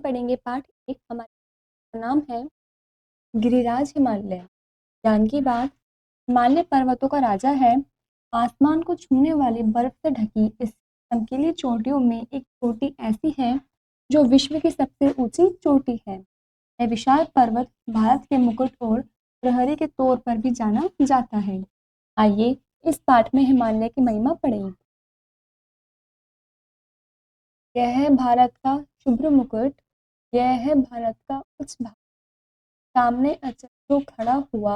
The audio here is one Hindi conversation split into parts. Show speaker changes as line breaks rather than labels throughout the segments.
पढ़ेंगे पाठ 1। हमारा नाम है गिरिराज हिमालय। ज्ञान की बात। हिमालय पर्वतों का राजा है। आसमान को छूने वाली बर्फ से ढकी इस चमकीली चोटियों में एक चोटी ऐसी है जो विश्व की सबसे ऊंची चोटी है। यह विशाल पर्वत भारत के मुकुट और प्रहरी के तौर पर भी जाना जाता है। आइए इस पाठ में हिमालय की महिमा पढ़ें। यह है भारत का शुभ्र मुकुट, यह है भारत का उच्च भाग। सामने अचल जो खड़ा हुआ,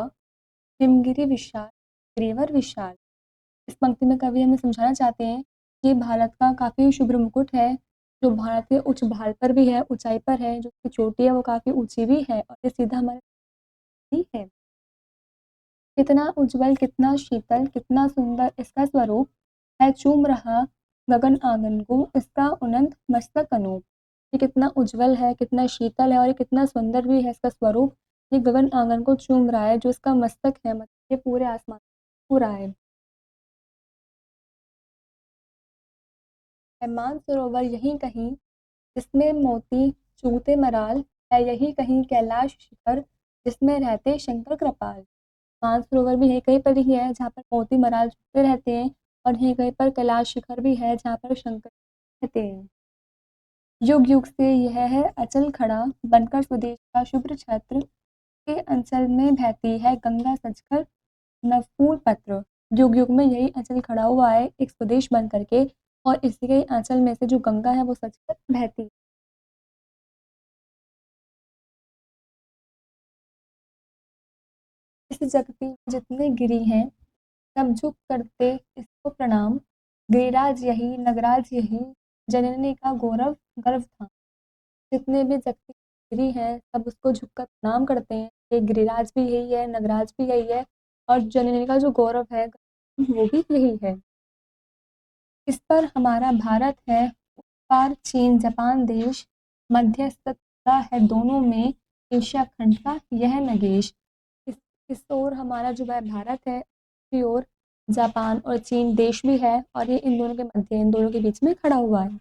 हिमगिरी विशाल, गिरिवर विशाल। इस पंक्ति में कवि हमें समझाना चाहते हैं कि भारत का काफ़ी शुभ्र मुकुट है, जो भारत के उच्च भाग पर भी है, ऊंचाई पर है, जो उसकी चोटी है वो काफ़ी ऊंची भी है और ये सीधा हमारे ही है। कितना उज्जवल, कितना शीतल, कितना सुंदर इसका स्वरूप है, चूम रहा गगन आंगन को इसका उन्नत मस्तक अनूप। ये कितना उज्जवल है, कितना शीतल है और ये कितना सुंदर भी है इसका स्वरूप। ये गगन आंगन को चूम रहा है, जो इसका मस्तक है, मतलब ये पूरे आसमान छू रहा है। है मानसरोवर यहीं कहीं, जिसमें मोती चूते मराल, है यही कहीं कैलाश शिखर, जिसमें रहते शंकर कृपाल। मानसरोवर भी यहीं कहीं पर ही है जहाँ पर मोती मराल चूते रहते हैं, और यहीं कहीं पर कैलाश शिखर भी है जहाँ पर शंकर रहते हैं। युग युग से यह है अचल खड़ा, बनकर स्वदेश का शुभ्र छत्र, के अंचल में बहती है गंगा सचकर नवफूल पत्र। युग युग में यही अचल खड़ा हुआ है एक स्वदेश बन करके, और इसी के आंचल में से जो गंगा है वो सचकर बहती है। इस जगती में जितने गिरी हैं, सब झुक करते इसको प्रणाम। गिरिराज यही, नगराज यही, जननी का गौरव गर्व था। जितने भी जगती गिरी हैं सब उसको झुककर प्रणाम करते हैं। ये गिरिराज भी यही है, नगराज भी यही है, और जननी का जो गौरव है वो भी यही है। इस पर हमारा भारत है, उस पार चीन जापान देश, मध्यस्थता है दोनों में, एशिया खंड का यह नगेश। इस इस ओर हमारा जो है भारत है, दूसरी ओर जापान और चीन देश भी है, और ये इन दोनों के मध्य, इन दोनों के बीच में खड़ा हुआ है।